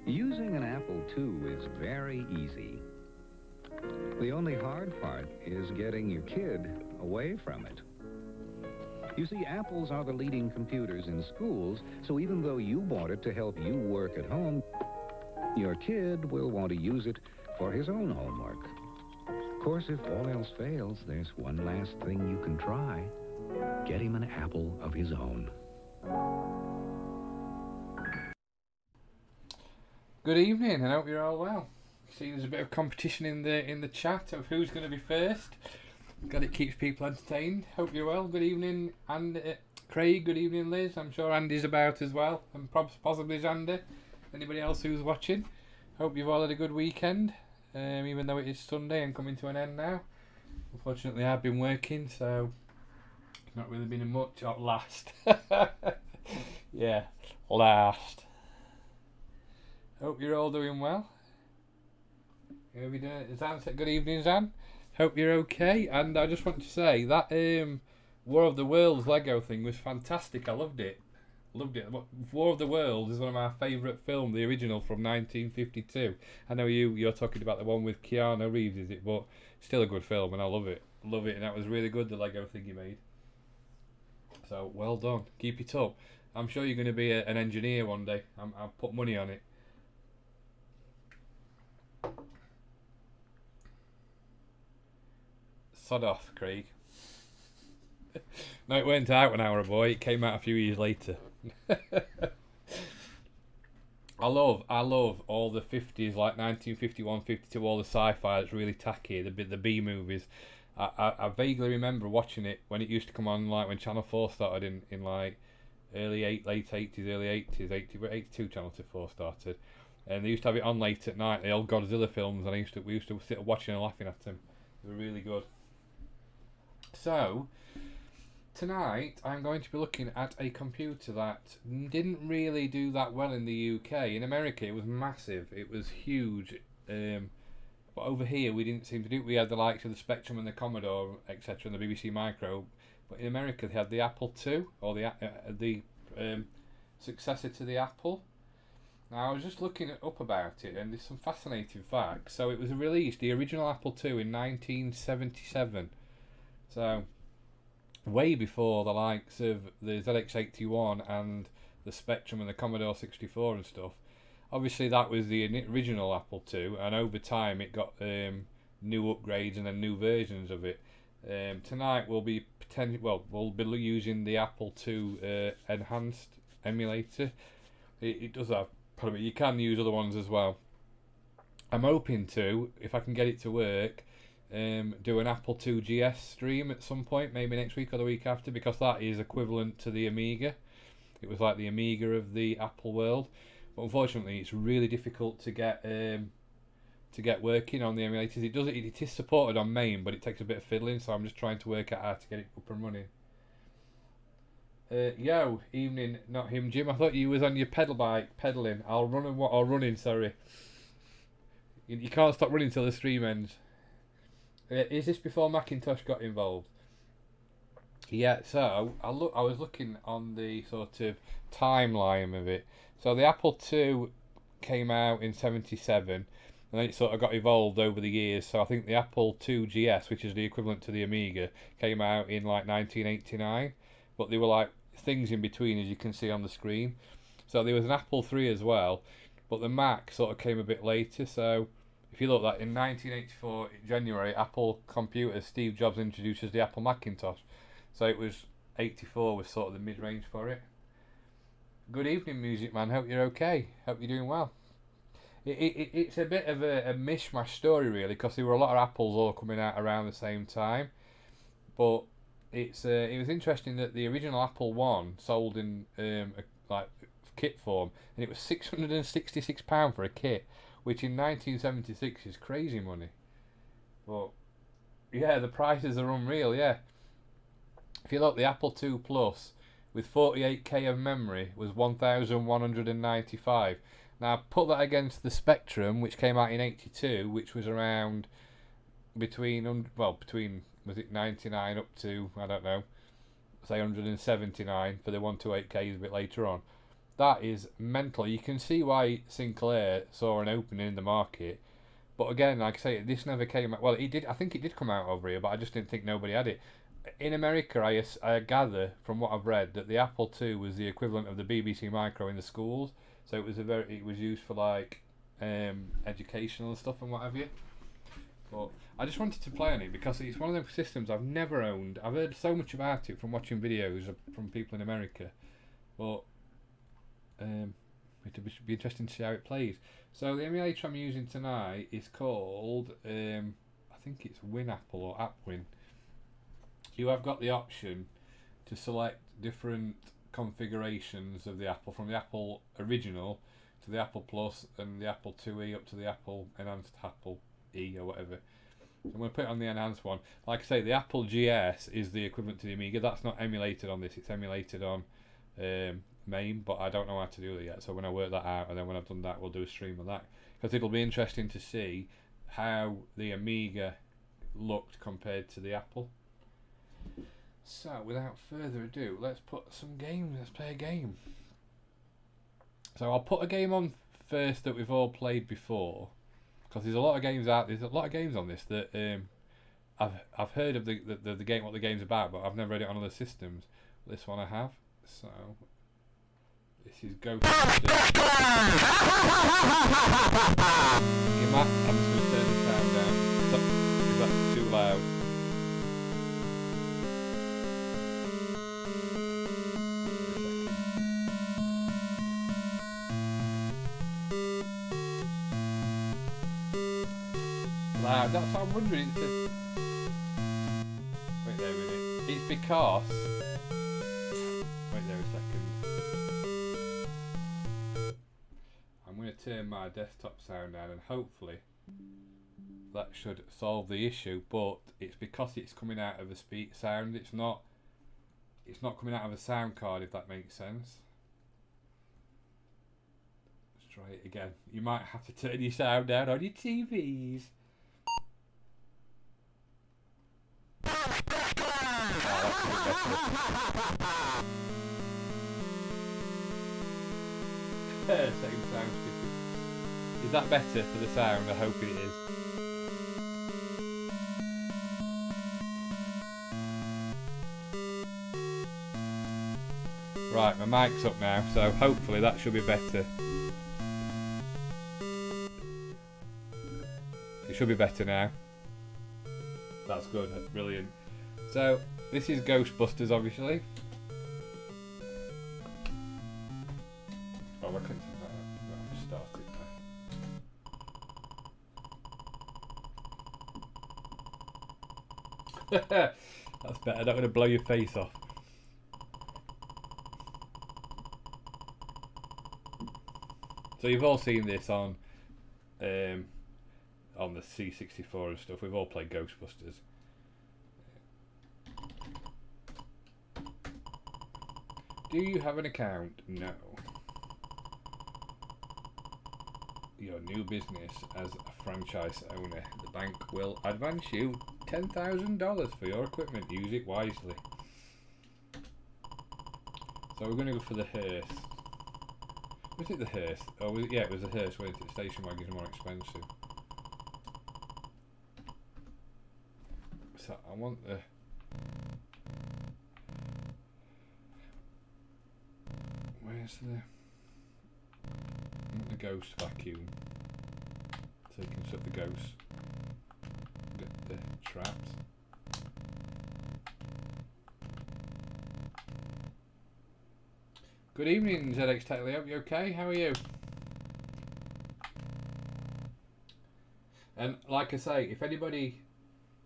Using an Apple II is very easy. The only hard part is getting your kid away from it. You see, Apples are the leading computers in schools, so even though you bought it to help you work at home, your kid will want to use it for his own homework. Of course, if all else fails, there's one last thing you can try. Get him an Apple of his own. Good evening, I hope you're all well. See, there's a bit of competition in the chat of who's going to be first. God, it keeps people entertained. Hope you're well. Good evening, and Craig. Good evening, Liz. I'm sure Andy's about as well, and possibly Xander. Anybody else who's watching? Hope you've all had a good weekend, even though it is Sunday and coming to an end now. Unfortunately, I've been working, so it's not really been much. At last, yeah, last. Hope you're all doing well. Zan said good evening, Zan. Hope you're okay. And I just want to say that War of the Worlds Lego thing was fantastic. I loved it. War of the Worlds is one of my favourite films, the original from 1952. I know you're talking about the one with Keanu Reeves, is it? But still a good film, and I love it. Love it, and that was really good, the Lego thing you made. So well done. Keep it up. I'm sure you're going to be an engineer one day. I'll put money on it. Sod off, Craig. No, it went out when I was a boy. It came out a few years later. I love all the 50s, like 1951, 52, all the sci-fi that's really tacky, the B movies. I vaguely remember watching it when it used to come on, like when Channel 4 started in like late 80s, early 80s, 82 Channel 4 started. And they used to have it on late at night, the old Godzilla films, and we used to sit watching and laughing at them. They were really good. So, tonight I'm going to be looking at a computer that didn't really do that well in the UK. In America it was massive, it was huge, but over here we didn't seem to do it. We had the likes of the Spectrum and the Commodore, etc., and the BBC Micro, but in America they had the Apple II, or the successor to the Apple. Now I was just looking up about it, and there's some fascinating facts. So it was released, the original Apple II, in 1977. So, way before the likes of the ZX81 and the Spectrum and the Commodore 64 and stuff. Obviously, that was the original Apple II, and over time it got new upgrades and then new versions of it. Tonight we'll be using the Apple II enhanced emulator. It does have, probably you can use other ones as well. I'm hoping to, if I can get it to work, do an Apple II GS stream at some point, maybe next week or the week after, because that is equivalent to the Amiga. It was like the Amiga of the Apple world, but unfortunately it's really difficult to get working on the emulators. It is supported on MAME, but it takes a bit of fiddling, so I'm just trying to work out how to get it up and running. Yo, evening, not him, Jim. I thought you was on your pedal bike pedaling. Running. Sorry. You can't stop running till the stream ends. Is this before Macintosh got involved? Yeah, so I was looking on the sort of timeline of it. So the Apple II came out in 77, and then it sort of got evolved over the years. So I think the Apple II GS, which is the equivalent to the Amiga, came out in like 1989. But there were like things in between, as you can see on the screen. So there was an Apple III as well, but the Mac sort of came a bit later. So if you look, that in 1984 January, Apple Computers, Steve Jobs introduces the Apple Macintosh. So it was 84 was sort of the mid-range for it. Good evening, Music Man. Hope you're okay. Hope you're doing well. It's a bit of a mishmash story, really, because there were a lot of Apples all coming out around the same time. But it was interesting that the original Apple I sold in like kit form, and it was £666 for a kit, which in 1976 is crazy money. But yeah, the prices are unreal. Yeah, if you look, the Apple II Plus with 48k of memory was 1,195. Now put that against the Spectrum, which came out in 82, which was around between was it 99 up to, I don't know, say 179 for the 128Ks a bit later on. That is mental. You can see why Sinclair saw an opening in the market. But again, like I say, this never came out. Well, it did. I think it did come out over here, but I just didn't think nobody had it. In America, I gather from what I've read that the Apple II was the equivalent of the BBC Micro in the schools. So it was used for like educational stuff and what have you. But I just wanted to play on it because it's one of those systems I've never owned. I've heard so much about it from watching videos from people in America, but it would be interesting to see how it plays. So the emulator I'm using tonight is called, I think it's WinApple or AppWin. You have got the option to select different configurations of the Apple, from the Apple original to the Apple Plus and the Apple IIe up to the Apple Enhanced Apple E or whatever. So I'm going to put it on the enhanced one. Like I say, the Apple GS is the equivalent to the Amiga. That's not emulated on this, it's emulated on MAME, but I don't know how to do it yet. So when I work that out, and then when I've done that, we'll do a stream of that. Because it'll be interesting to see how the Amiga looked compared to the Apple. So without further ado, let's put some games. Let's play a game. So I'll put a game on first that we've all played before, because there's a lot of games out. There's a lot of games on this that I've heard of the game, what the game's about, but I've never read it on other systems. This one I have. So this is Ghostbusters. I'm just going to turn the sound down. Is that too loud? Loud. That's what I'm wondering. Wait there a minute. It's because. Wait there a second. I'm going to turn my desktop sound down, and hopefully that should solve the issue. But it's because it's coming out of a sound. It's not coming out of a sound card, if that makes sense. Let's try it again. You might have to turn your sound down on your TVs. Same sound. Is that better for the sound? I hope it is. Right, my mic's up now, so hopefully that should be better. It should be better now. That's good, that's brilliant. So, this is Ghostbusters, obviously. Oh, I clicked on that. I'll just start it now. That's better, I'm not going to blow your face off. So you've all seen this on the C64 and stuff. We've all played Ghostbusters. Do you have an account? No. Your new business as a franchise owner. The bank will advance you $10,000 for your equipment. Use it wisely. So we're going to go for the hearse. Was it the hearse? Oh, was it? Yeah, it was the hearse, wasn't it? Station wagons are more expensive. So I want the... Where's the ghost vacuum? So you can shut the ghost. Get the traps. Good evening, ZX Tech Leo. You okay? How are you? And like I say, if anybody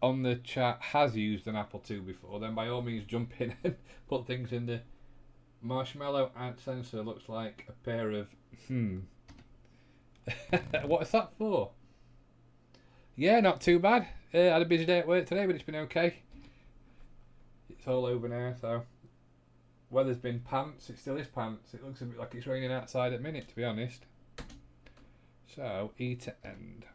on the chat has used an Apple II before, then by all means jump in and put things in the marshmallow ant sensor. Looks like a pair of what is that for? Yeah, not too bad. Had a busy day at work today, but it's been okay. It's all over now, so weather's been pants. It still is pants. It looks a bit like it's raining outside at the minute, to be honest. So E to end.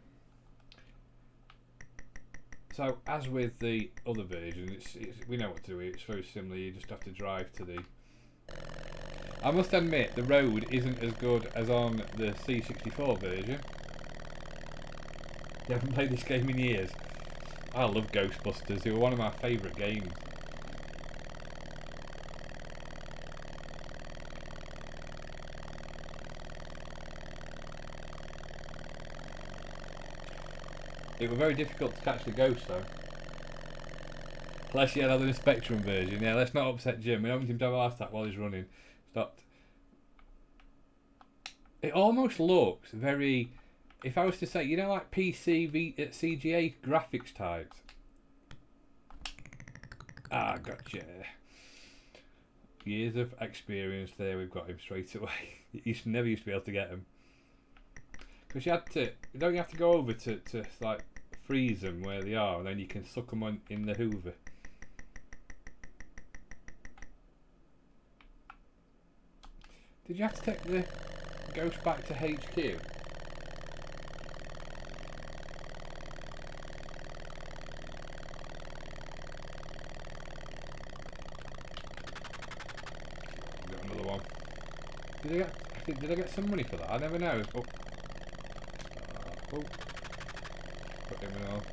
So as with the other version, it's we know what to do. It's very similar. You just have to drive to the I must admit, the road isn't as good as on the C64 version. You haven't played this game in years. I love Ghostbusters, they were one of my favourite games. It was very difficult to catch the ghost though. Unless you had the Spectrum version. Yeah, let's not upset Jim. We don't want him to have a heart attack while he's running. Stopped. It almost looks very... If I was to say, you know, like CGA graphics types. Ah, gotcha. Years of experience there, we've got him straight away. You never used to be able to get him. Because you had to... Don't you have to go over to like, freeze them where they are, and then you can suck them on in the Hoover. Did you have to take the ghost back to HQ? Got another one. Did I get some money for that? I never know. Oh. Oh. Put him in off.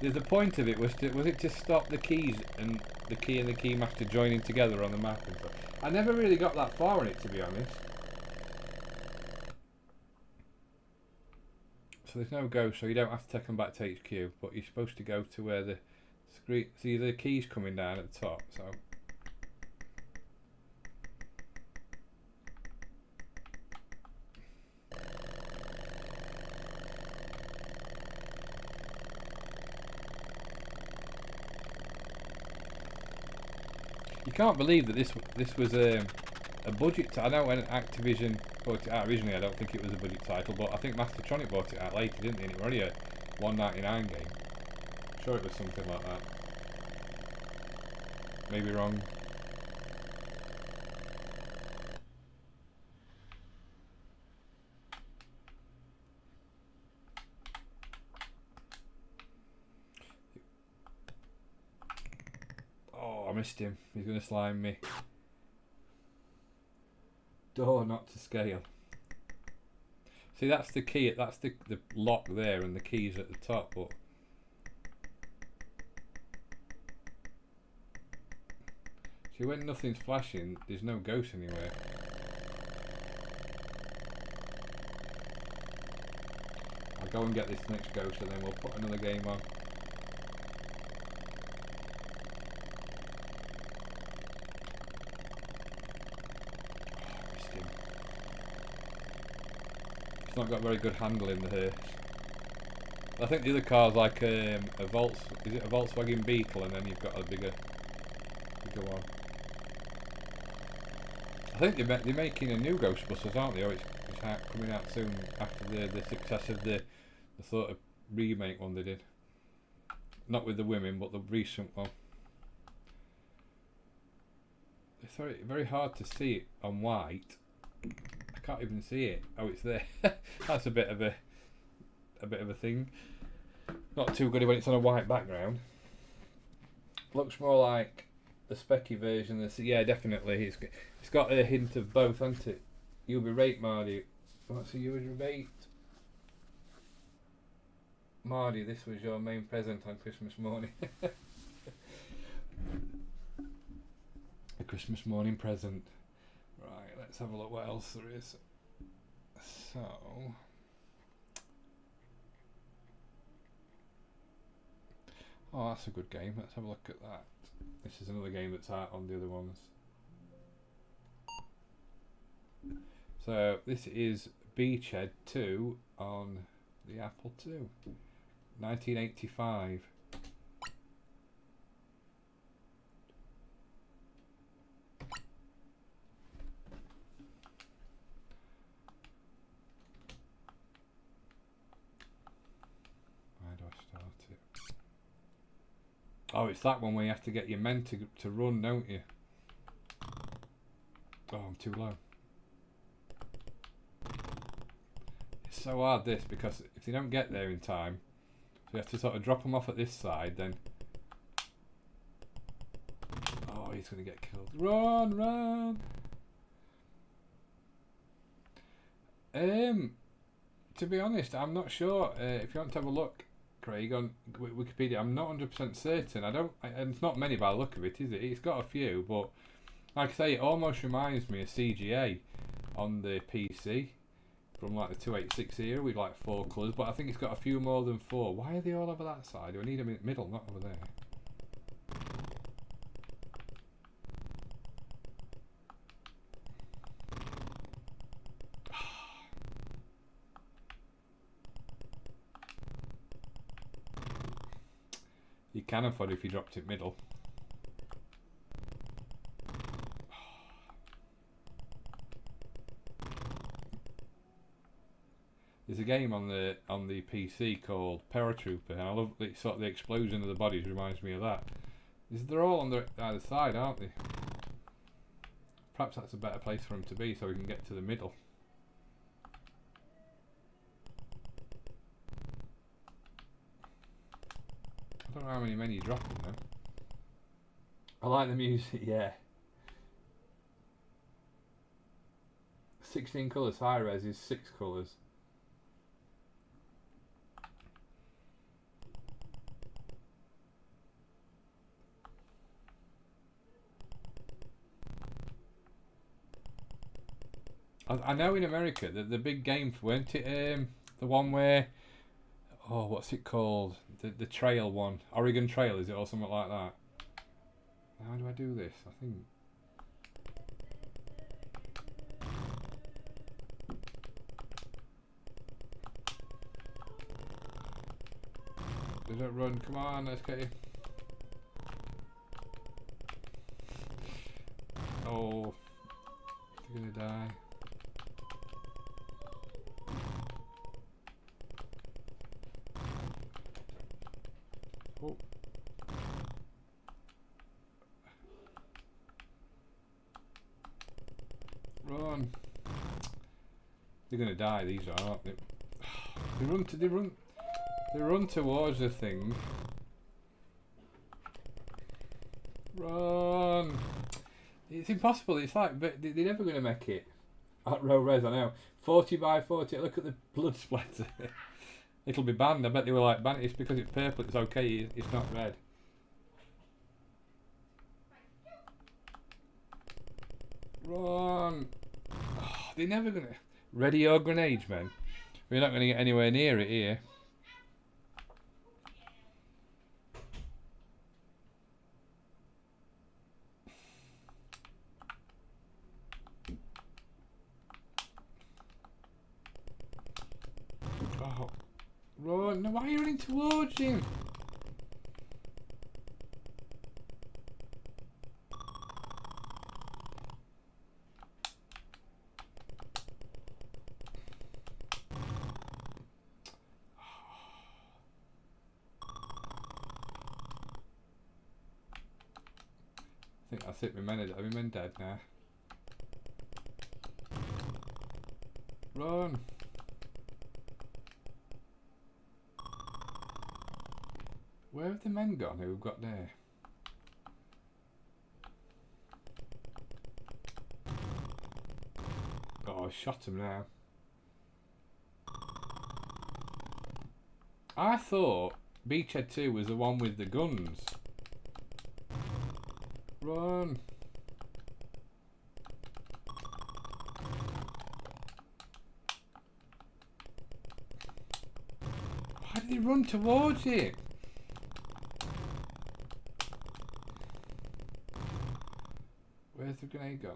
The point of it was it to stop the keys and the key and the key master joining together on the map and stuff. I never really got that far in it, to be honest. So there's no ghost, so you don't have to take them back to HQ, but you're supposed to go to where the screen. See the keys coming down at the top, so. You can't believe that this was a budget. I know when Activision bought it out originally, I don't think it was a budget title, but I think Mastertronic bought it out later, didn't they? And it was only a $1.99 game. I'm sure it was something like that. Maybe wrong. Oh, I missed him. He's going to slime me. Door not to scale. See, that's the key. That's the lock there, and the key's at the top. But see, when nothing's flashing, there's no ghost anywhere. I'll go and get this next ghost, and then we'll put another game on. It's not got very good handle in the hearse. I think the other car's like a is it a Volkswagen Beetle, and then you've got a bigger one. I think they're making a new Ghostbusters, aren't they? Or it's coming out soon after the success of the sort of remake one they did. Not with the women, but the recent one. It's very, very hard to see it on white. I can't even see it. Oh, it's there. That's a bit of a thing. Not too good when it's on a white background. Looks more like the specky version. Yeah, definitely. It's got a hint of both, hasn't it? You'll be right, Marty. What's the you'll be right? Marty, this was your main present on Christmas morning. A Christmas morning present. Right, let's have a look what else there is. So, oh, that's a good game. Let's have a look at that. This is another game that's out on the other ones. So this is Beachhead 2 on the Apple II, 1985. Oh, it's that one where you have to get your men to run, don't you? Oh, I'm too low. It's so hard this, because if you don't get there in time, so you have to sort of drop them off at this side, then... Oh, he's going to get killed. Run, run! To be honest, I'm not sure. If you want to have a look, Craig, on Wikipedia, I'm not 100% certain. And it's not many by the look of it, is it? It's got a few, but like I say, it almost reminds me of CGA on the PC from like the 286 era with like 4 colours, but I think it's got a few more than 4. Why are they all over that side? Do I need them in the middle, not over there? You can afford if you dropped it middle. There's a game on the PC called Paratrooper, and I love it. Sort of the explosion of the bodies reminds me of that. They're all on the either side, aren't they? Perhaps that's a better place for them to be, so we can get to the middle. I don't know how many men you're dropping though. I like the music, yeah. 16 colours high res is 6 colours. I know in America the big game, weren't it? The one where, oh, what's it called? The trail one, Oregon Trail, is it, or something like that? How do I do this? I think. They don't run. Come on, let's get you. Oh, you're gonna die. Oh. Run. They're gonna die, these are, aren't they? They run towards the thing. Run. It's impossible. It's like they're never gonna make it at low res. I know. 40 by 40. Look at the blood splatter. It'll be banned. I bet they were like, banned. It's because it's purple. It's okay. It's not red. Run. Oh, they're never gonna. Ready your grenades, man. We're not gonna get anywhere near it here. Oh, run! No, why are you running towards him? I think that's it. My men dead now. Run! Where have the men gone who we've got there? Oh, I shot him now. I thought Beachhead 2 was the one with the guns. Run! Why did he run towards it? Where's the grenade gone?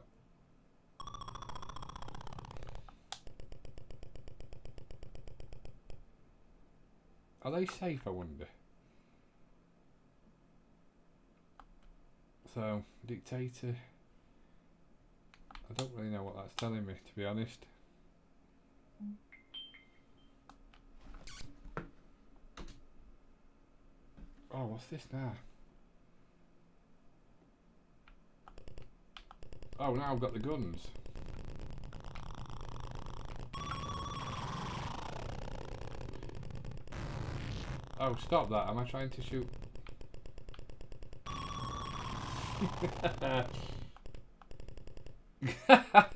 Are they safe, I wonder? So, dictator. I don't really know what that's telling me, to be honest. Oh, what's this now? Oh, now I've got the guns. Oh, stop that. Am I trying to shoot?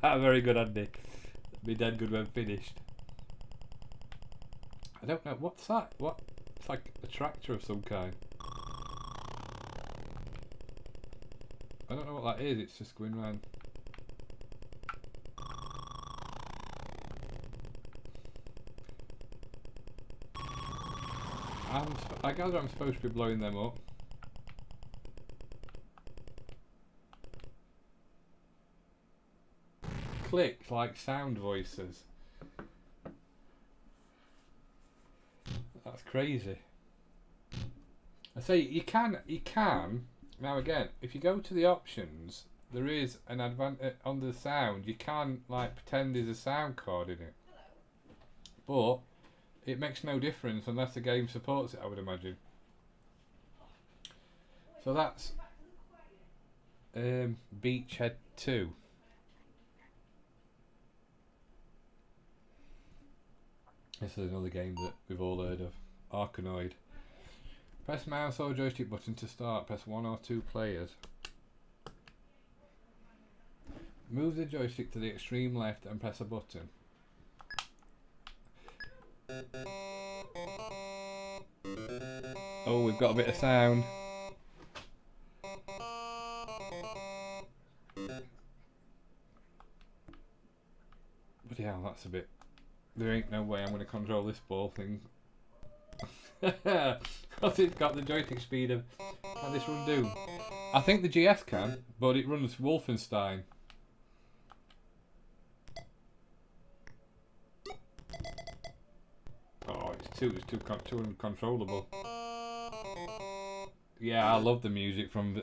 Very good, Andy. Be dead good when finished. I don't know, what's that? What? It's like a tractor of some kind. I don't know what that is, it's just going round. I gather I'm supposed to be blowing them up. Clicks like sound voices. That's crazy. I say you can now again, if you go to the options, there is an advantage on the sound. You can like pretend there's a sound card in it, but it makes no difference unless the game supports it, I would imagine. So that's Beachhead 2. This is another game that we've all heard of. AppleII. Press mouse or joystick button to start. Press 1 or 2 players. Move the joystick to the extreme left and press a button. Oh, we've got a bit of sound. But yeah, that's a bit... There ain't no way I'm going to control this ball thing. Because it's got the joystick speed of... Can this run Doom? I think the GS can, but it runs Wolfenstein. Oh, it's too uncontrollable. Yeah, I love the music from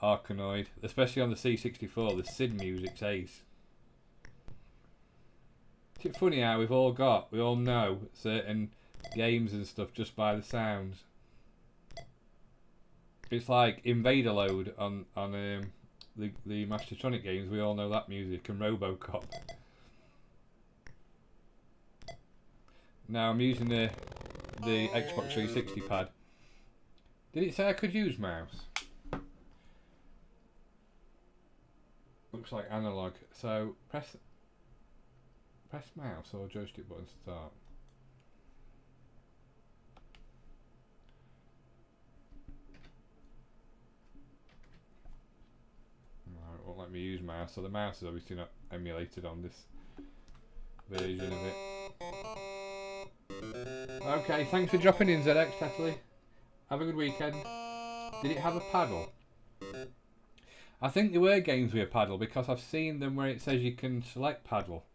AppleII, especially on the C64. The SID music's ace. It's funny how we all know certain games and stuff just by the sounds. It's like Invader Load on the Mastertronic games. We all know that music, and RoboCop. Now I'm using the Xbox 360 pad. Did it say I could use mouse? Looks like analog. So press mouse or joystick button to start. No, it won't let me use mouse, so the mouse is obviously not emulated on this version of it. Okay, thanks for dropping in, ZX Tetley. Have a good weekend. Did it have a paddle? I think there were games with a paddle because I've seen them where it says you can select paddle.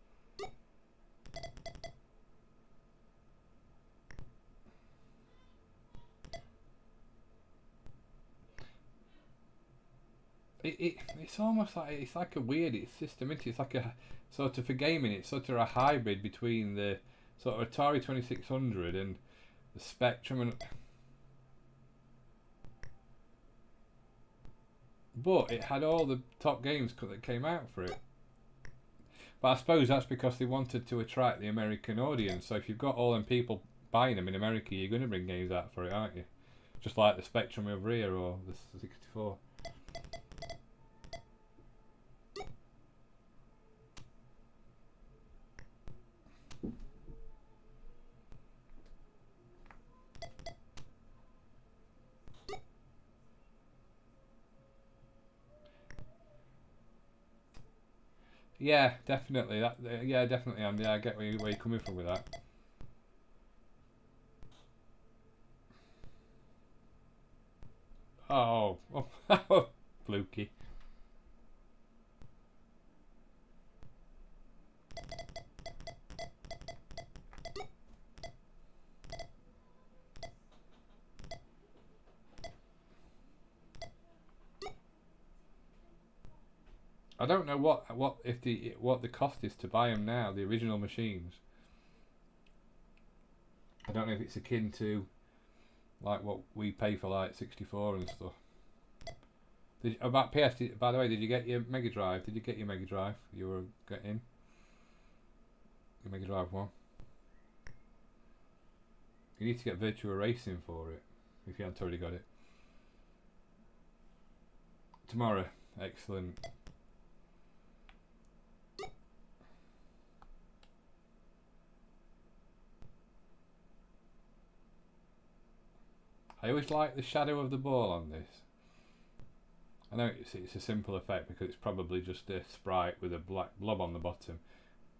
It's almost like it's like a weird system. It's like a sort of for gaming. It's sort of a hybrid between the sort of Atari 2600 and the Spectrum, and but it had all the top games that came out for it. But I suppose that's because they wanted to attract the American audience. So if you've got all them people buying them in America, you're going to bring games out for it, aren't you? Just like the Spectrum over here or the 64. Yeah, definitely. Yeah, definitely, Andy. I get where you're coming from with that. Oh, fluky. I don't know what the cost is to buy them now, the original machines. I don't know if it's akin to like what we pay for like 64 and stuff. About PS, by the way, did you get your Mega Drive? Did you get your Mega Drive? You were getting your Mega Drive 1. You need to get Virtua Racing for it if you haven't already got it. Tomorrow. Excellent. I always like the shadow of the ball on this. I know it's a simple effect because it's probably just a sprite with a black blob on the bottom,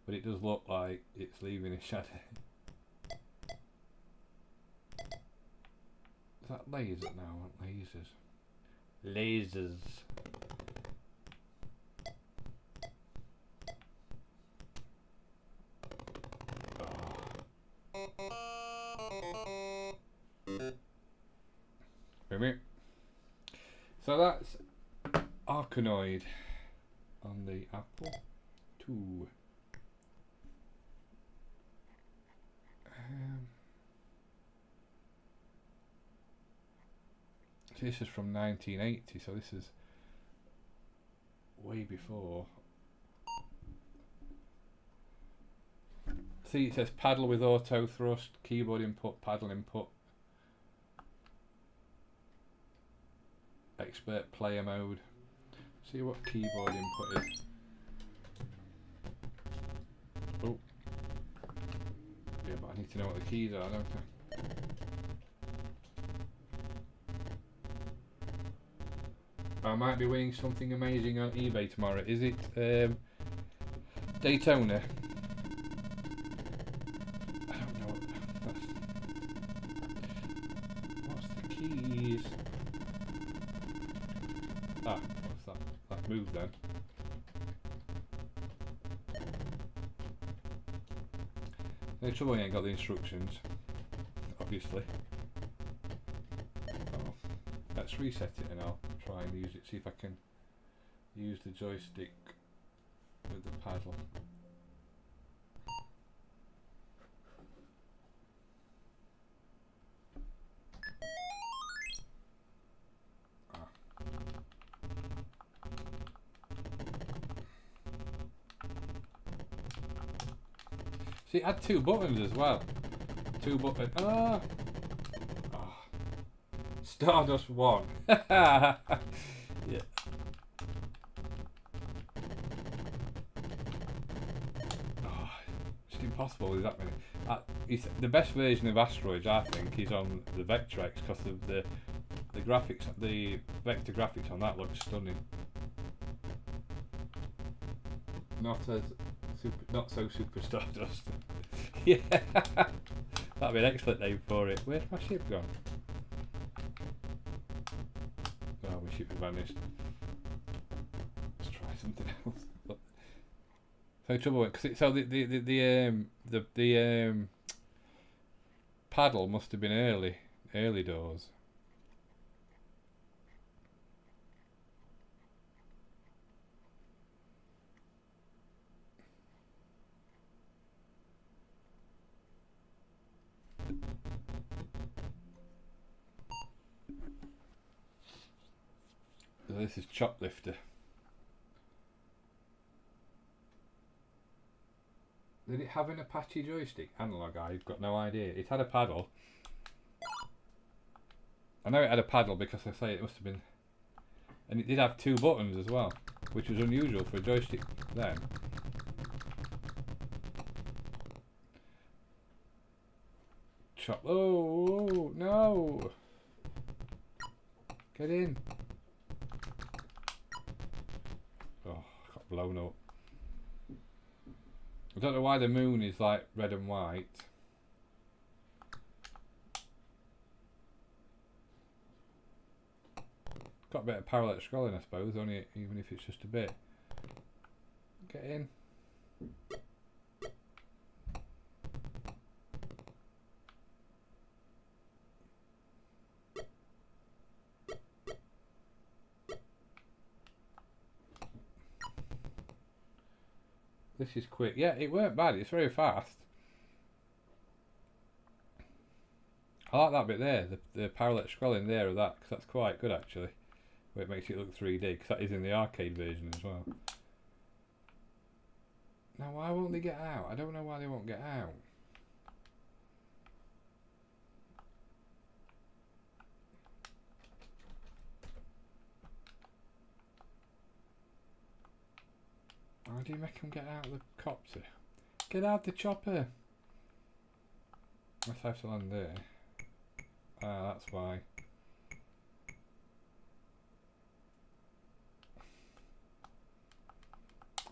but it does look like it's leaving a shadow. Is that laser? No, I want lasers. Lasers. So that's Arkanoid on the AppleII. This is from 1980, so this is way before. See, it says paddle with auto thrust, keyboard input, paddle input, expert player mode. See what keyboard input is. Oh, yeah, but I need to know what the keys are, don't I? I might be winning something amazing on eBay tomorrow. Is it Daytona? I don't know. What's the keys? Ah, what's that? That moved then. No trouble, I ain't got the instructions, obviously. Oh, let's reset it and I'll try and use it, see if I can use the joystick with the paddle. See, it had two buttons as well. Two buttons. Ah! Oh. Stardust 1. Yeah. Oh, it's impossible with that many. The best version of Asteroids, I think, is on the Vectrex because of the graphics. The vector graphics on that looks stunning. Not so super Stardust. Yeah, that'd be an excellent name for it. Where's my ship gone? Oh, my ship has vanished. Let's try something else. So trouble because the paddle must have been early doors. So this is Choplifter. Did it have an Apache joystick? Analog, I've got no idea. It had a paddle. I know it had a paddle because I say it must have been. And it did have two buttons as well, which was unusual for a joystick then. Oh, no! Get in! Oh, I got blown up. I don't know why the moon is like red and white. Got a bit of parallel scrolling, I suppose, only even if it's just a bit. Get in. This is quick. Yeah, it weren't bad. It's very fast. I like that bit there, the parallel scrolling there of that, because that's quite good actually. Where it makes it look 3D, because that is in the arcade version as well. Now, why won't they get out? I don't know why they won't get out. How do you make him get out of the copter? Get out the chopper! Must have to land there. Ah, that's why.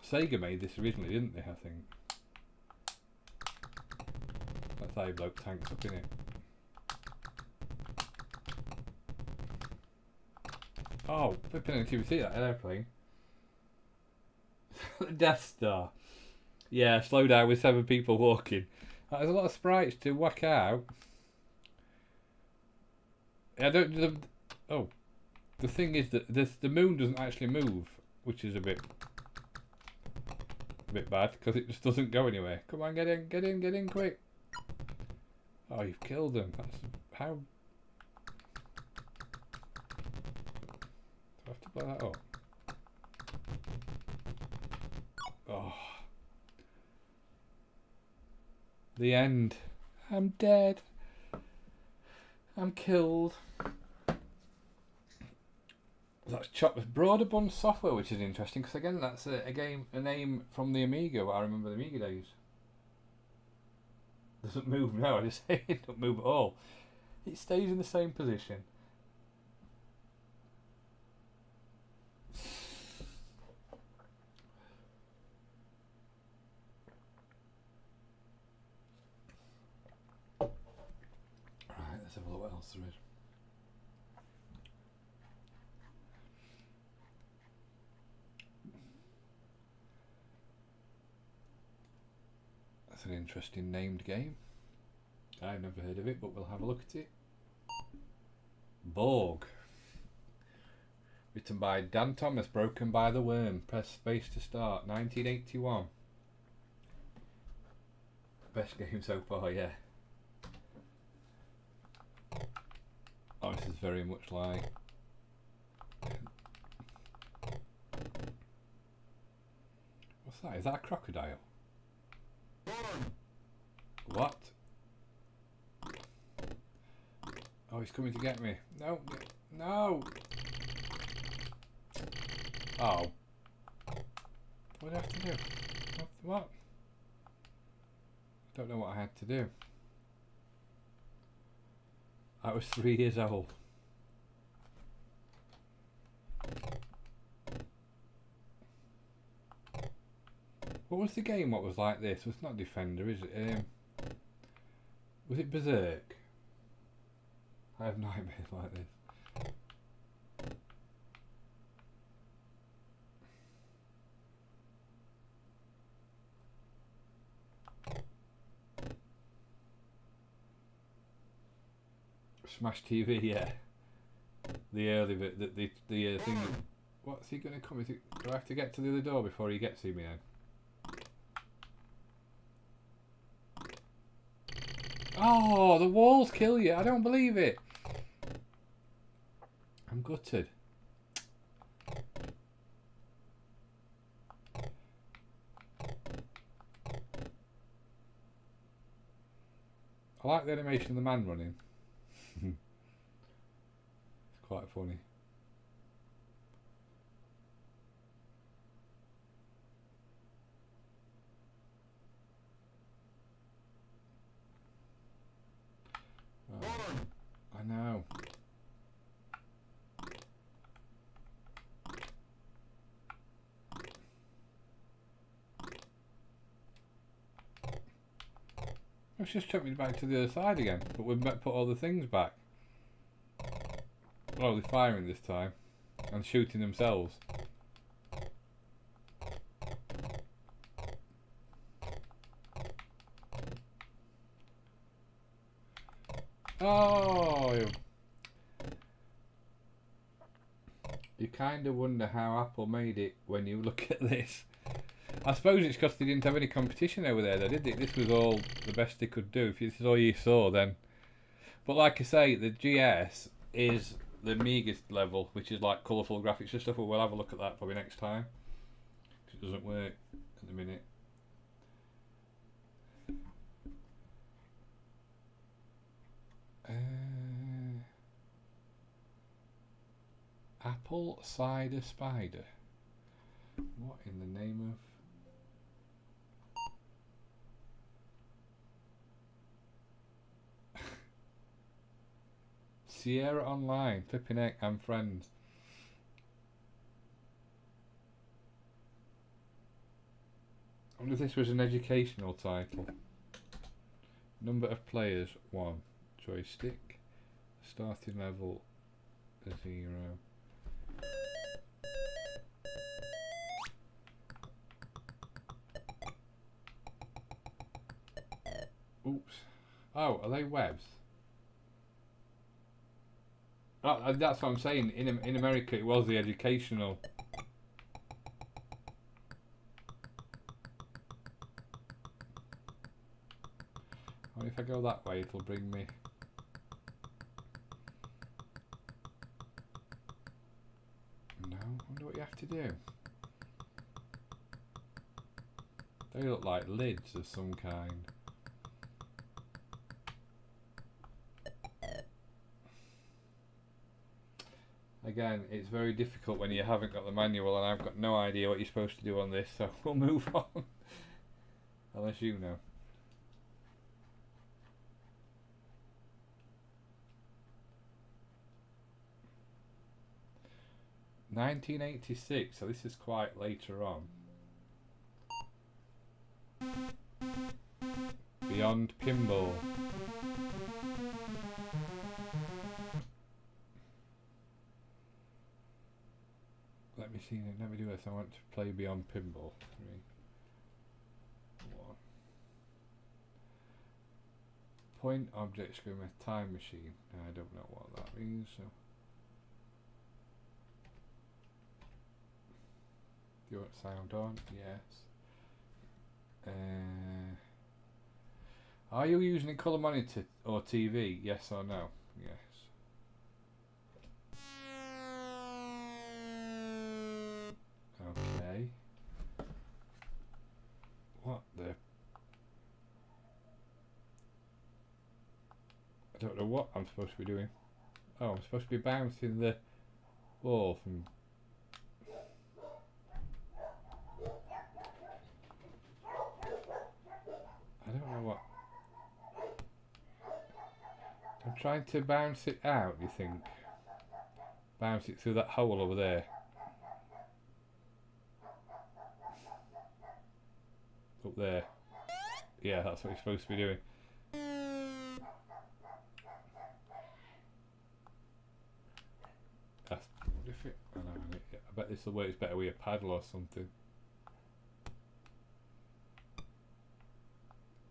Sega made this originally, didn't they, I think? That's how you blow tanks up, innit? Oh, flipping it, you see that airplane? Death Star. Yeah, slow down with 7 people walking. There's a lot of sprites to whack out. I don't. The thing is that the moon doesn't actually move, which is a bit bad because it just doesn't go anywhere. Come on, get in, quick! Oh, you've killed them. That's how. Do I have to blow that up? Oh. The end. I'm dead. I'm killed. That's Broaderbund software, which is interesting because again, that's a name from the Amiga. What I remember the Amiga days. Doesn't move now. I just say it doesn't move at all. It stays in the same position. Right, let's have a look what else there is. That's an interesting named game. I've never heard of it, but we'll have a look at it. Borg. Written by Dan Thomas, broken by the worm. Press space to start. 1981. Best game so far, yeah. Oh, this is very much like... What's that? Is that a crocodile? What? Oh, he's coming to get me. No, no! Oh. What did I have to do? What? I don't know what I had to do. I was 3 years old. What was the game? What was like this? It's not Defender, is it? Was it Berserk? I have nightmares like this. Smash TV, yeah. The early bit, the thing. What's he gonna come? Do I have to get to the other door before he gets to me then? Oh, the walls kill you. I don't believe it. I'm gutted. I like the animation of the man running. It's quite funny. Oh, I know. Let's just chuck me back to the other side again, but we've put all the things back. Oh, they're firing this time and shooting themselves. Oh, you kind of wonder how Apple made it when you look at this. I suppose it's because they didn't have any competition over there, though, did they? This was all the best they could do. If this is all you saw, then. But like I say, the GS is the Amiga level, which is like colourful graphics and stuff. But we'll have a look at that probably next time. Because it doesn't work at the minute. Apple Cider Spider. What in the name of... Sierra Online, flipping heck, and friends. I wonder if this was an educational title. Number of players 1. Joystick. Starting level 0. Oops. Oh, are they webs? Oh, that's what I'm saying. In America, it was the educational. Oh, if I go that way, it'll bring me. No, I wonder what you have to do. They look like lids of some kind. Again, it's very difficult when you haven't got the manual, and I've got no idea what you're supposed to do on this, so we'll move on. Unless you know. (1986), so this is quite later on. Beyond Pinball. Let me see, let me do this. I want to play Beyond Pinball. 3, 1. Point object screen with time machine. I don't know what that means, so. Do you want sound on? Yes. Are you using a colour monitor or TV? Yes or no? Yes. Okay. What the? I don't know what I'm supposed to be doing. Oh, I'm supposed to be bouncing the ball from. I don't know what. I'm trying to bounce it out, do you think? Bounce it through that hole over there. Up there. Yeah, that's what you're supposed to be doing. That's if it, I bet this will work better with a paddle or something.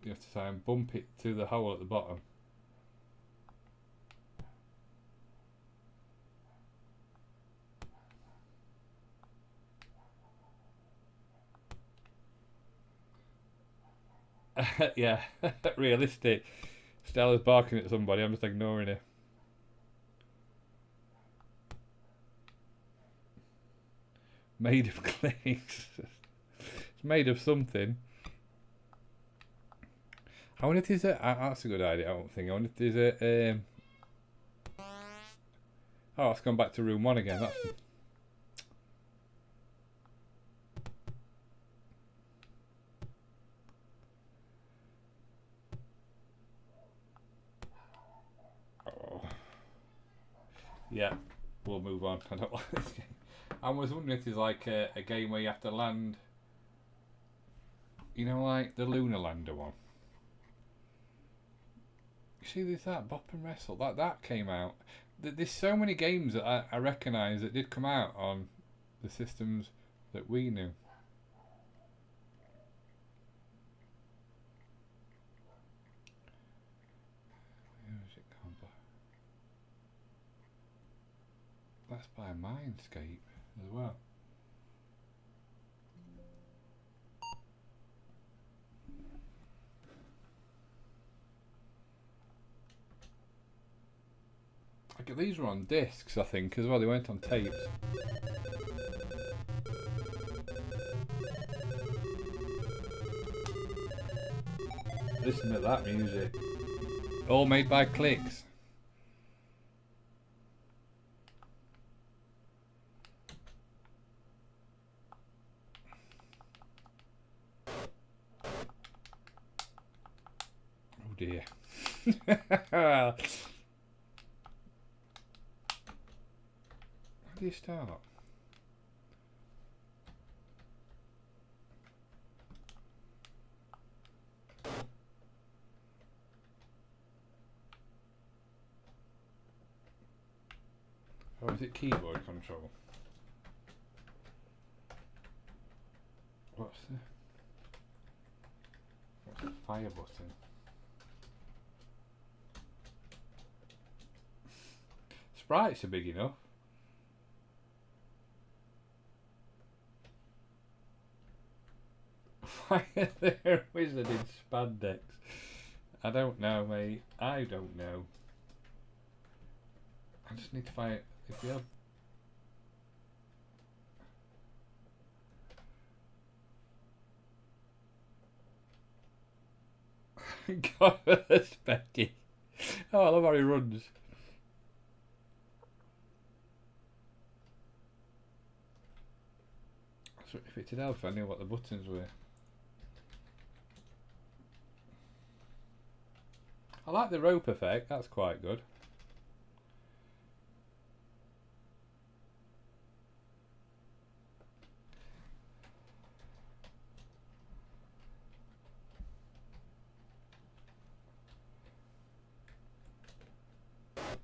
You have to try and bump it to the hole at the bottom. Yeah, realistic. Stella's barking at somebody, I'm just ignoring her. Made of clicks. It's made of something. I wonder if there's a. That's a good idea, I don't think. I wonder if there's a. Oh, it's gone back to room 1 again. That's. Oh. Yeah, we'll move on. I don't like this game. I was wondering if there's like a game where you have to land. You know, like the Lunar Lander one. See, there's that Bop and Wrestle. That came out. There's so many games that I recognise that did come out on the systems that we knew. Where's it gone by? That's by Mindscape as well. These were on discs, I think, as well. They weren't on tapes. Listen to that music. All made by clicks. Oh dear. do you start? Or is it keyboard control? What's the fire button? Sprites are big enough. Why are there a wizard in spandex? I don't know, mate. I don't know. I just need to find it. If you have God, that's Becky. Oh, I love how he runs. So if it had helped, I knew what the buttons were. I like the rope effect, that's quite good.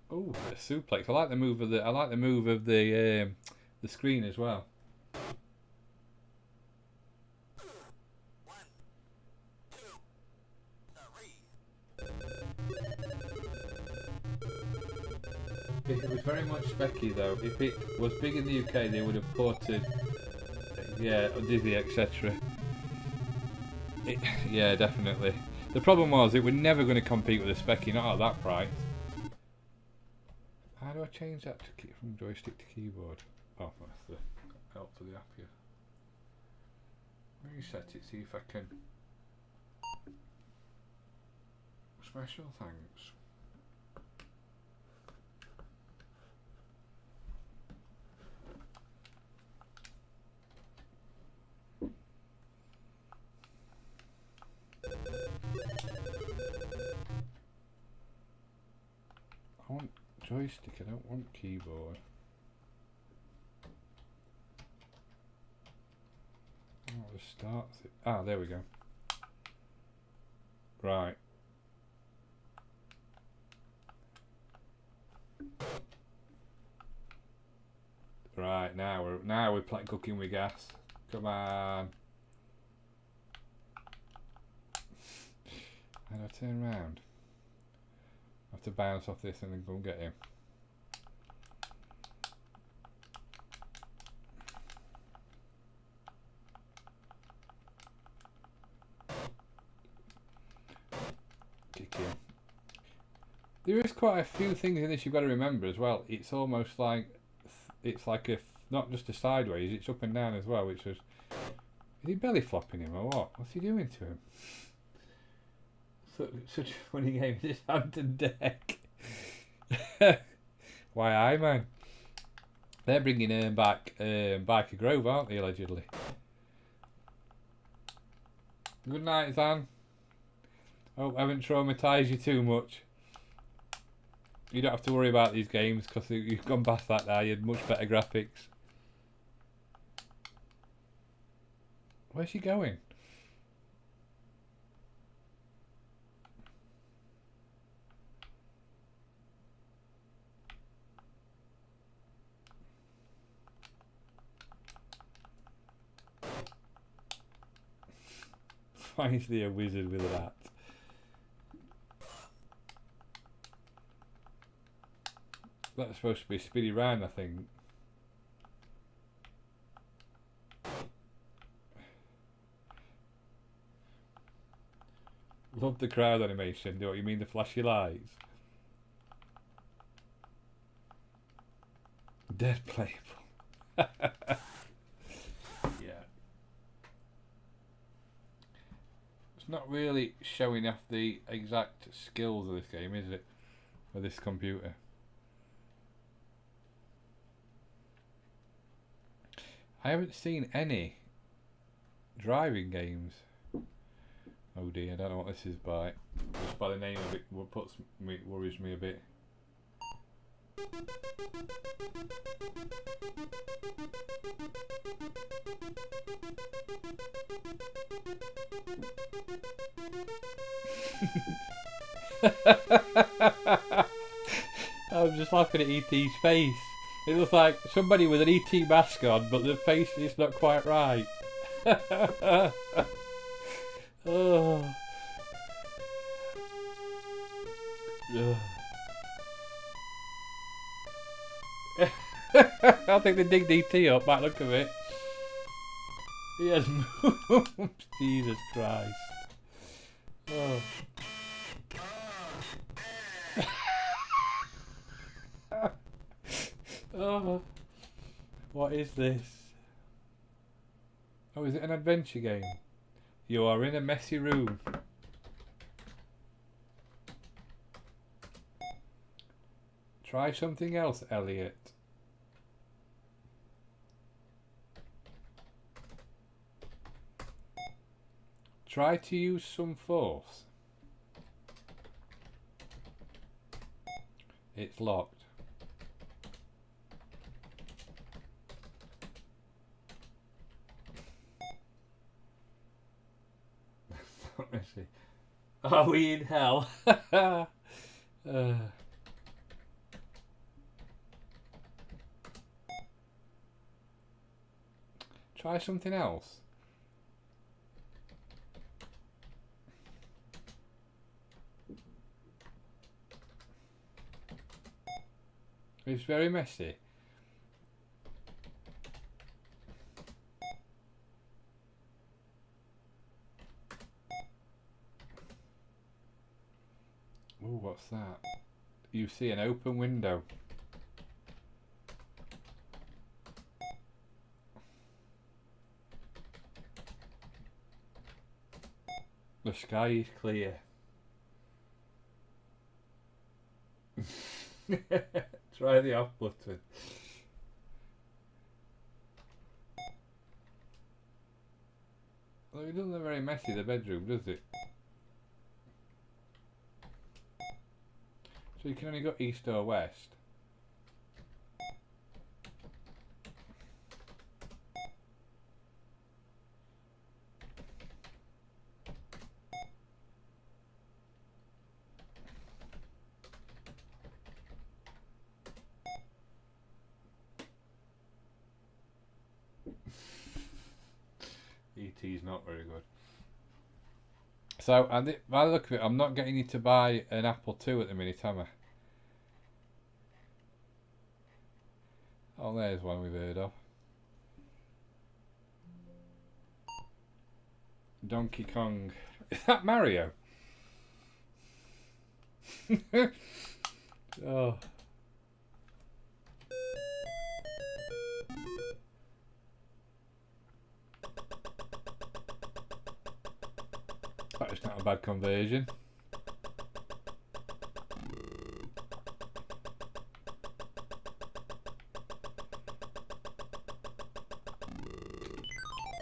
Oh, the suplex. I like the move of the screen as well. It was very much specky though. If it was big in the UK, they would have ported, yeah, Dizzy, etc. Yeah, definitely. The problem was it was never going to compete with a specky, not at that price. How do I change that from joystick to keyboard? Oh, that's the help to the app here. Reset it, see if I can. Special thanks. I want joystick, I don't want keyboard. Oh, the start. Ah, there we go. Right. Right, now we're cooking with gas. Come on. How do I turn around? I have to bounce off this and then go and get him. Kick him. There is quite a few things in this you've got to remember as well. It's almost like not just a sideways, it's up and down as well, which was. Is he belly flopping him or what? What's he doing to him? Such a funny game, this Hampton deck. Why, aye, man. They're bringing back Biker Grove, aren't they, allegedly? Good night, Zan. Hope I haven't traumatised you too much. You don't have to worry about these games because you've gone past that now. You had much better graphics. Where's she going? Why is there a wizard with that? That's supposed to be speedy round, I think. Love the crowd animation. Do you mean the flashy lights? Dead playable. Yeah. It's not really showing off the exact skills of this game, is it? For this computer. I haven't seen any driving games. Oh dear, I don't know what this is by. Just by the name of it, worries me a bit. I'm just laughing at E.T.'s face. It looks like somebody with an E.T. mask on, but the face is not quite right. Oh. Ugh. I think they digged E.T. up by the look of it. He has moves. Jesus Christ. Oh. Oh. What is this? Oh, is it an adventure game? You are in a messy room. Try something else, Elliot. Try to use some force. It's locked. Are we in hell? Try something else. It's very messy. Ooh, what's that? You see an open window. The sky is clear. Try the off button. Well, it doesn't look very messy, the bedroom, does it? So you can only go east or west. E.T.'s not very good. So, by the look of it, I'm not getting you to buy an Apple II at the minute, am I? Oh, there's one we've heard of. Donkey Kong. Is that Mario? Oh. That is not a bad conversion.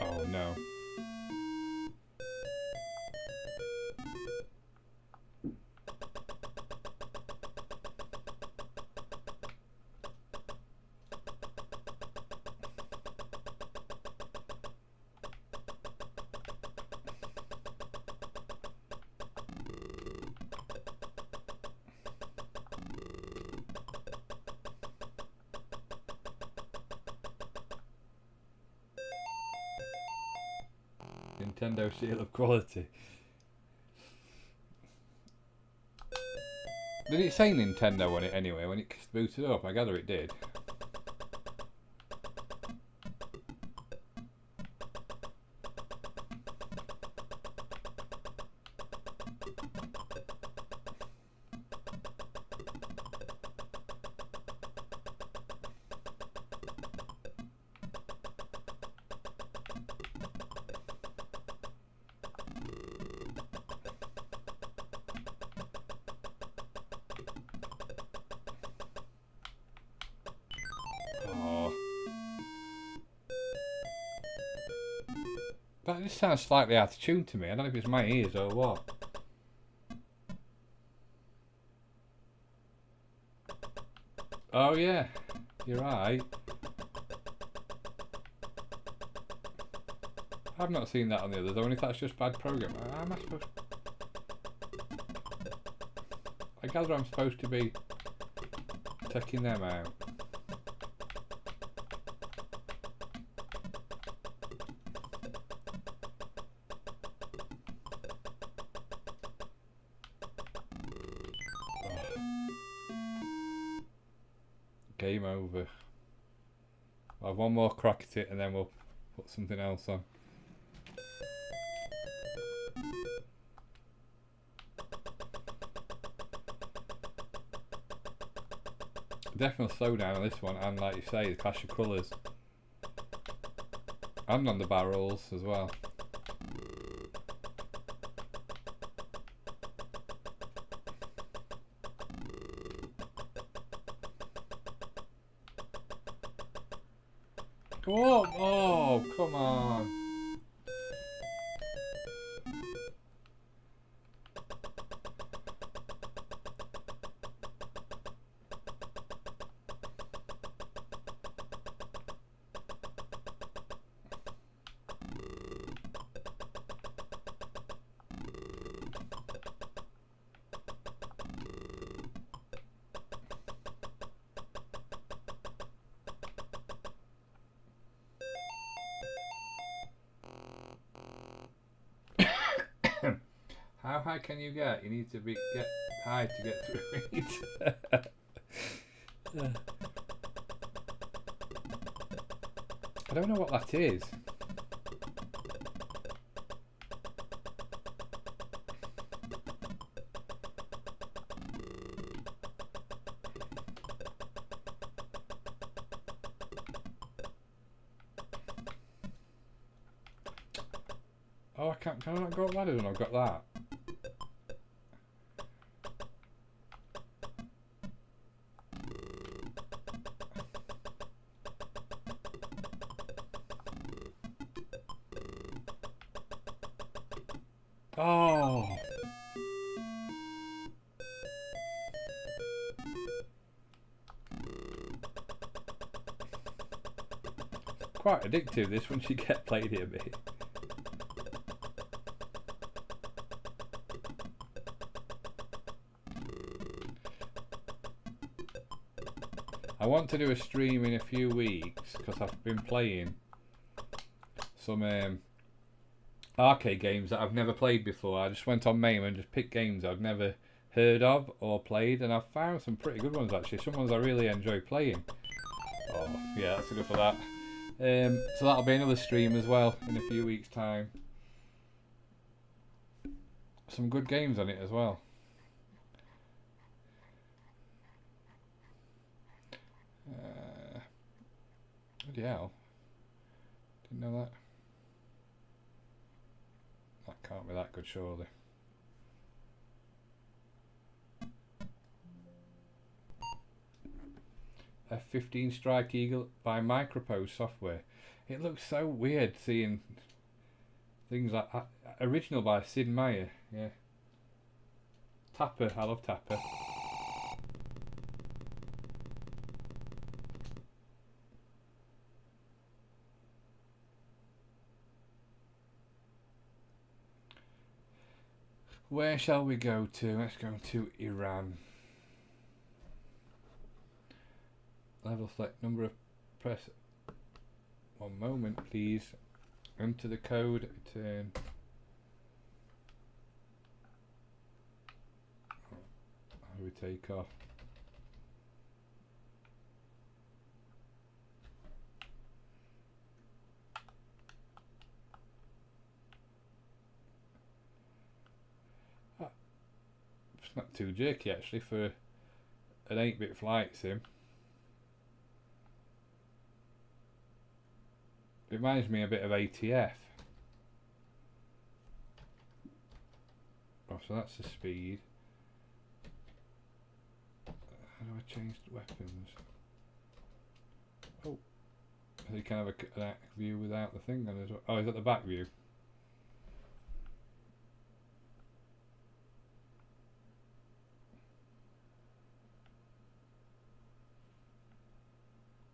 Oh no. Nintendo seal of quality. Did it say Nintendo on it anyway when it booted up? I gather it did. That just sounds slightly out of tune to me. I don't know if it's my ears or what. Oh yeah, you're right. I've not seen that on the others. I wonder if that's just bad programming. How am I supposed? I gather I'm supposed to be taking them out. Game over. I'll have one more crack at it and then we'll put something else on. Definitely slow down on this one, and like you say, the clash of colours. And on the barrels as well. Go on! Oh, come on! How high can you get? You need to get high to get through it. I don't know what that is. Oh, can I not go up ladders when I've got that? Oh. Quite addictive this once you get played it a bit. I want to do a stream in a few weeks because I've been playing some arcade games that I've never played before. I just went on MAME and just picked games I've never heard of or played, and I've found some pretty good ones actually. Some ones I really enjoy playing. Oh yeah, that's good for that. So that'll be another stream as well in a few weeks' time. Some good games on it as well. Bloody hell. Didn't know that. That can't be that good, surely. F-15 Strike Eagle by Micropose Software. It looks so weird seeing things like that. Original by Sid Meier, yeah. Tapper, I love Tapper. Where shall we go to? Let's go to Iran. Level select number of press. One moment, please. Enter the code. Turn. How do we take off? It's not too jerky actually for an 8-bit flight sim. It reminds me a bit of ATF. Oh, so that's the speed. How do I change the weapons? Oh, so you can have an act view without the thing on as well. Oh, is that the back view?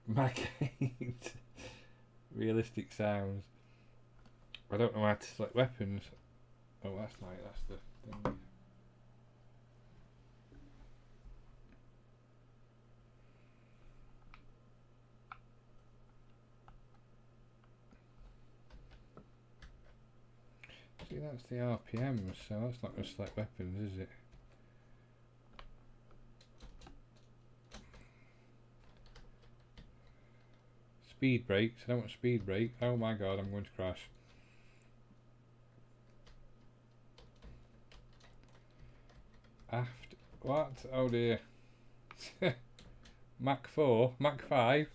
Mac 8. Realistic sounds. I don't know how to select weapons. Oh, that's nice. That's the thing. See, that's the RPM, so that's not going to select weapons, is it? Speed brakes. I don't want speed brake. Oh my god, I'm going to crash. Aft. What? Oh dear. Mac 4. Mac 5.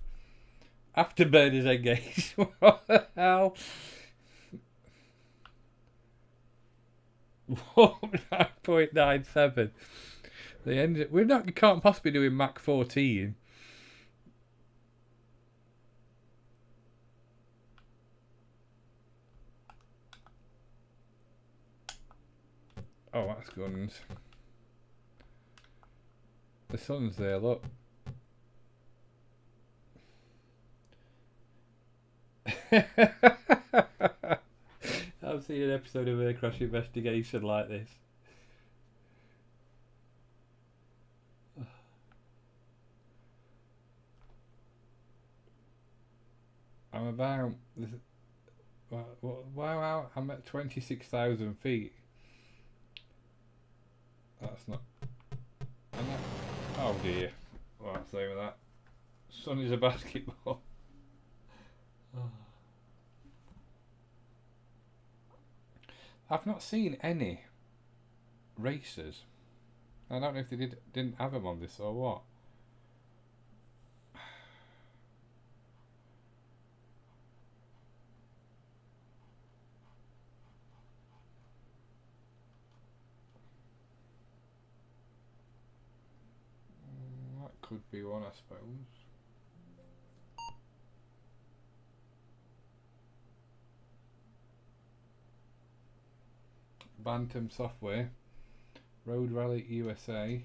Afterburner's engaged. What the hell? 9.97. The engine. We're not. You can't possibly doing Mac 14. Oh, that's guns. The sun's there. Look. I've seen an episode of Air Crash Investigation like this. I'm about. Wow, I'm at 26,000 feet. That's not. Oh dear. What's the name of that? Sun is a basketball. I've not seen any racers. I don't know if they didn't have them on this or what. That could be one, I suppose. Bantam Software, Road Rally USA.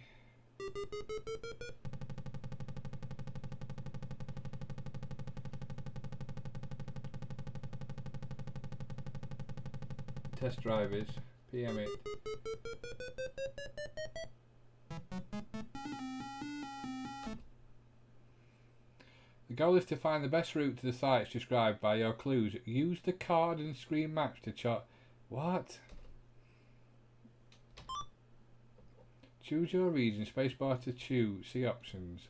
Test drivers, PM it. The goal is to find the best route to the sites described by your clues. Use the card and screen maps to chart. What? Choose your region, spacebar to choose, see options.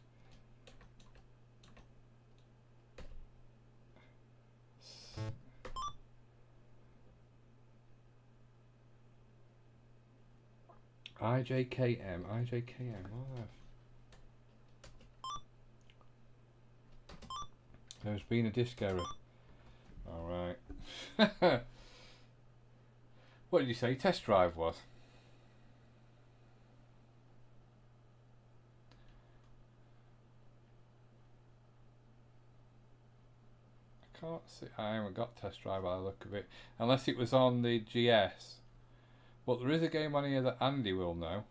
IJKM, what the... There's been a disk error. Alright. What did you say test drive was? Can't see. I haven't got test drive by the look of it, unless it was on the GS. But there is a game on here that Andy will know.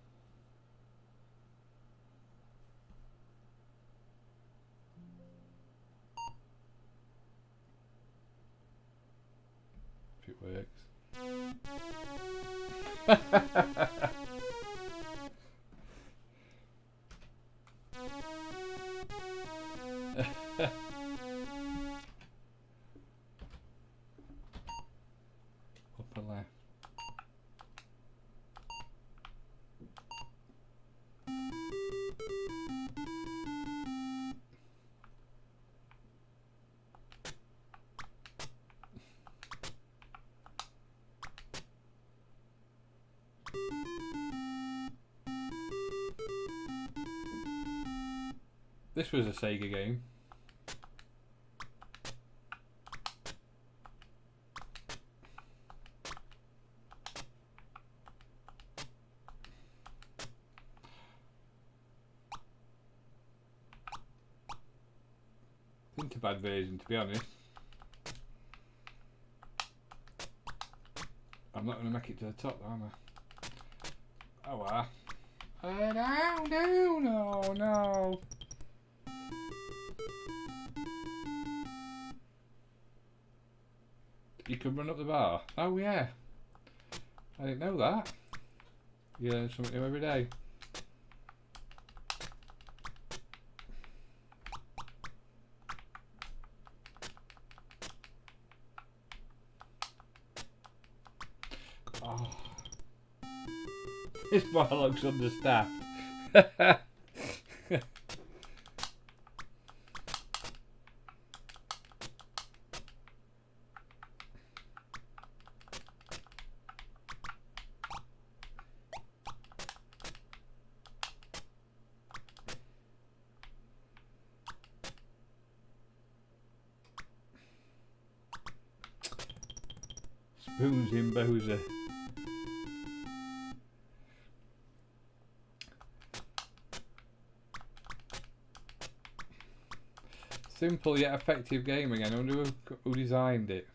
If it works. Upper left. This was a Sega game. It's a bad version, to be honest. I'm not going to make it to the top, am I? Oh, wow. No. You could run up the bar. Oh yeah. I didn't know that. You learn something new every day. Oh. This bar looks understaffed. Spoons in Bowser. Simple yet effective gaming. I wonder who designed it.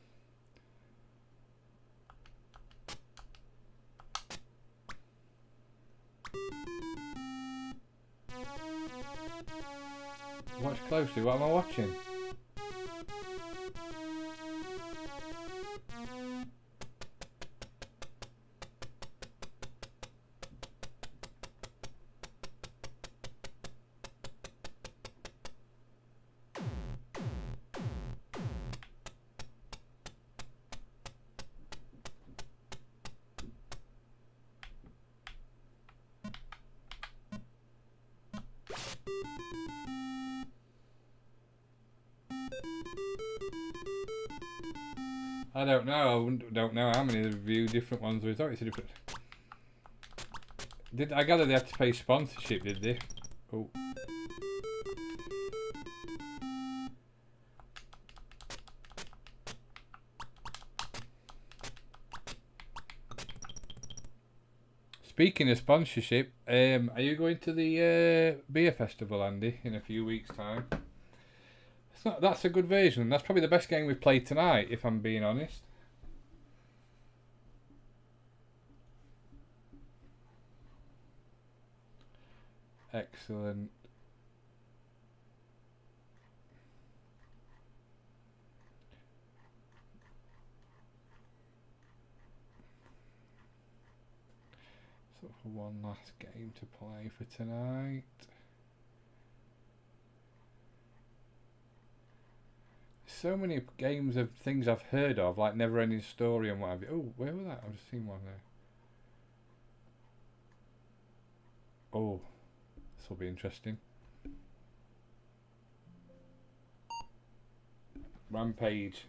Watch closely. What am I watching? I don't know. I don't know how many review different ones there is. Oh, it's a different. I gather they had to pay sponsorship, did they? Oh. Speaking of sponsorship, are you going to the beer festival, Andy, in a few weeks' time? That's a good version. That's probably the best game we've played tonight, if I'm being honest. Excellent. So for one last game to play for tonight. So many games of things I've heard of, like Never Ending Story and what have you. Oh, where was that? I've just seen one there. Oh, this will be interesting. Rampage.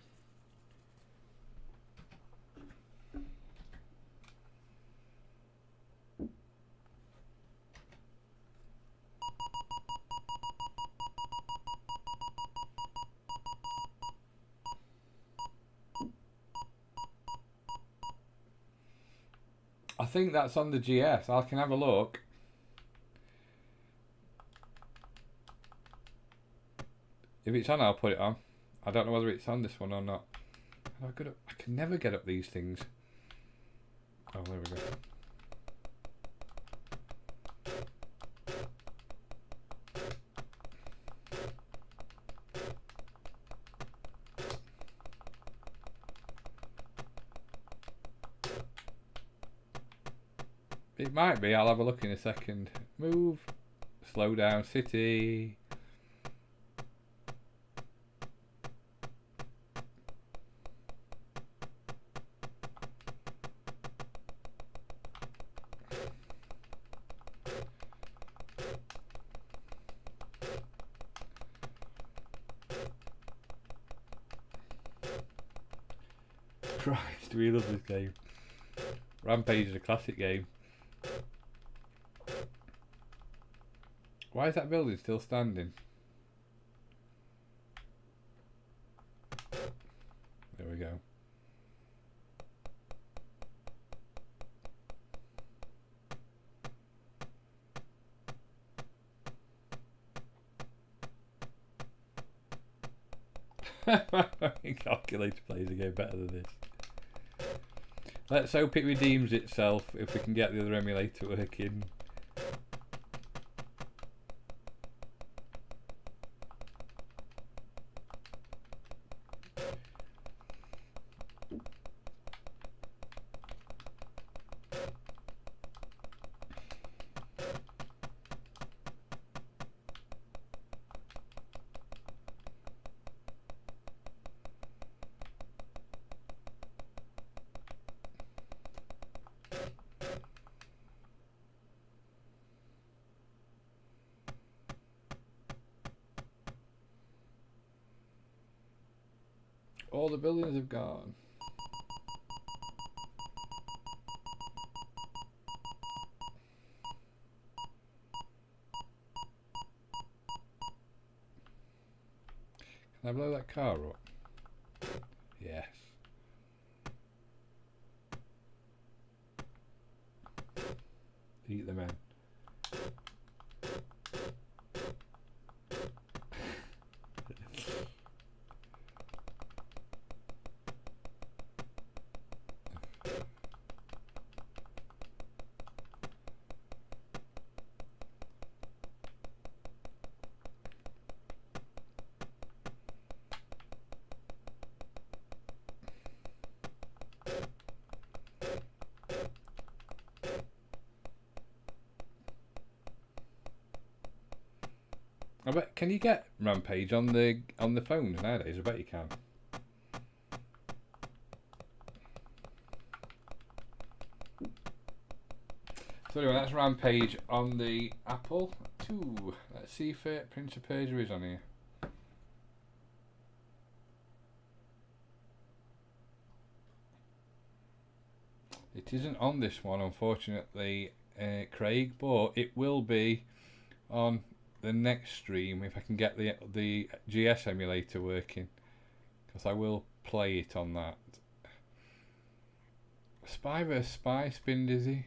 I think that's on the GS. I can have a look. If it's on, I'll put it on. I don't know whether it's on this one or not. I can never get up these things. Oh, there we go. It might be. I'll have a look in a second. Move. Slow down, city. Christ, we love this game. Rampage is a classic game. Why is that building still standing? There we go. Calculator plays a game better than this. Let's hope it redeems itself if we can get the other emulator working. All the buildings have gone. Can I blow that car up? Yes. Eat the men. I bet. Can you get Rampage on the phones nowadays? I bet you can. So anyway, that's Rampage on the AppleII. Let's see if Prince of Persia is on here. It isn't on this one, unfortunately, Craig, but it will be on the next stream if I can get the GS emulator working, because I will play it on that. Spy vs Spy, Spin Dizzy.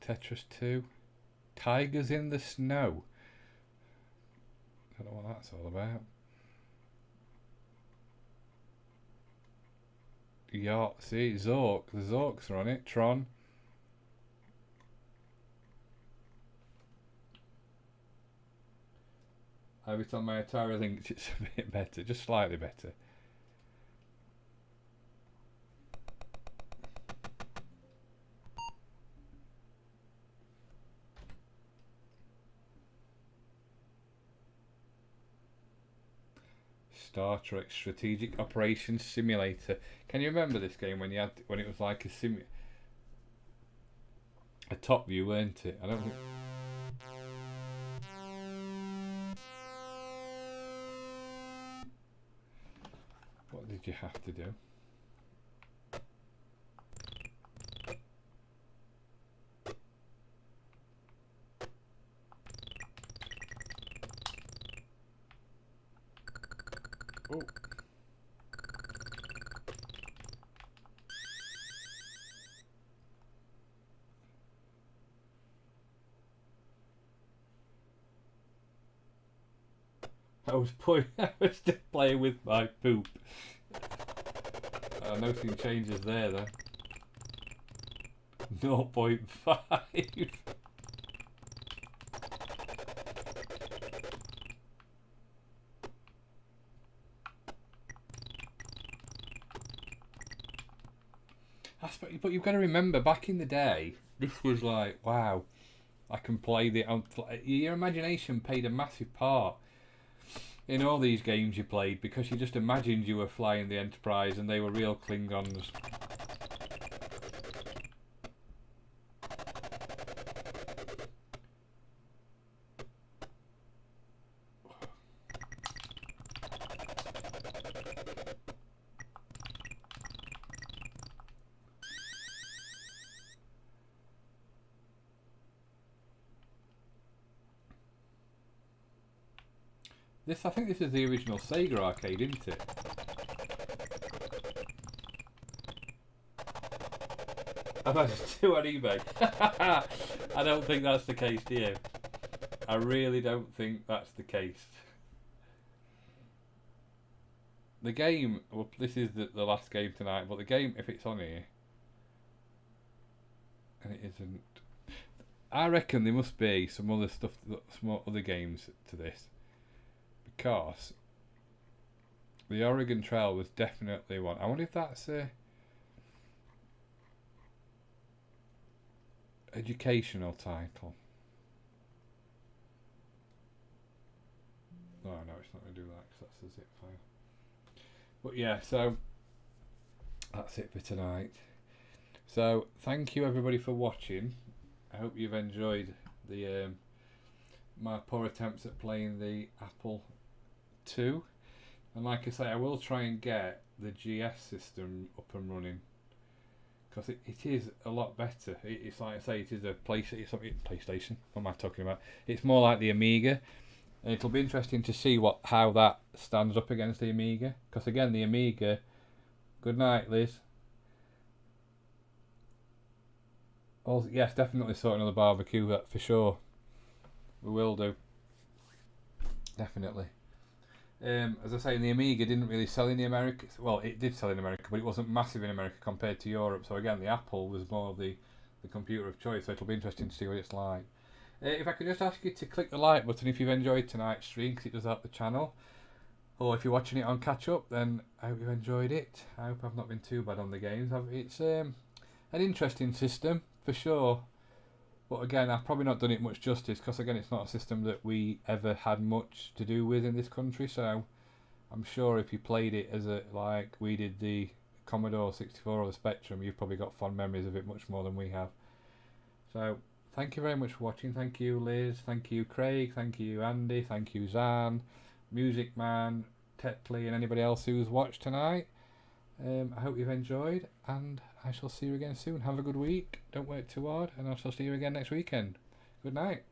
Tetris 2. Tigers in the Snow. I don't know what that's all about. Yacht, see, Zork. The Zorks are on it. Tron. Every time my Atari links, it's a bit better, just slightly better. Star Trek Strategic Operations Simulator. Can you remember this game when it was like a top view, weren't it? I don't think. What did you have to do? Oh. I was just playing with my poop. Nothing changes there though. 0.5. But you've got to remember, back in the day, this was like, wow, I can play your imagination played a massive part in all these games you played, because you just imagined you were flying the Enterprise and they were real Klingons. I think this is the original Sega arcade, isn't it? I've had two on eBay. I don't think that's the case, do you? I really don't think that's the case. The game, well, this is the last game tonight, but the game, if it's on here, and it isn't, I reckon there must be some other stuff, some other games to this. Because the Oregon Trail was definitely one. I wonder if that's a educational title. Oh no, it's not going to do that because that's a zip file. But yeah, so that's it for tonight. So thank you everybody for watching. I hope you've enjoyed the my poor attempts at playing the Apple II. And like I say, I will try and get the GS system up and running, because it is a lot better. It's like I say, it is a PlayStation. What am I talking about? It's more like the Amiga, and it'll be interesting to see how that stands up against the Amiga. Because again, the Amiga. Good night, Liz. Oh yes, definitely sorting another barbecue, that for sure. We will do. Definitely. As I say, the Amiga didn't really sell in the America. Well, it did sell in America, but it wasn't massive in America compared to Europe. So again, the Apple was more the computer of choice. So it'll be interesting to see what it's like. If I could just ask you to click the like button if you've enjoyed tonight's stream, because it does help the channel. Or if you're watching it on catch up, then I hope you enjoyed it. I hope I've not been too bad on the games. It's an interesting system for sure. But again, I've probably not done it much justice, because again, it's not a system that we ever had much to do with in this country. So I'm sure if you played it like we did the Commodore 64 or the Spectrum, you've probably got fond memories of it much more than we have. So thank you very much for watching. Thank you, Liz. Thank you, Craig. Thank you, Andy. Thank you, Zan, Music Man, Tetley, and anybody else who's watched tonight. I hope you've enjoyed, and I shall see you again soon. Have a good week. Don't work too hard, and I shall see you again next weekend. Good night.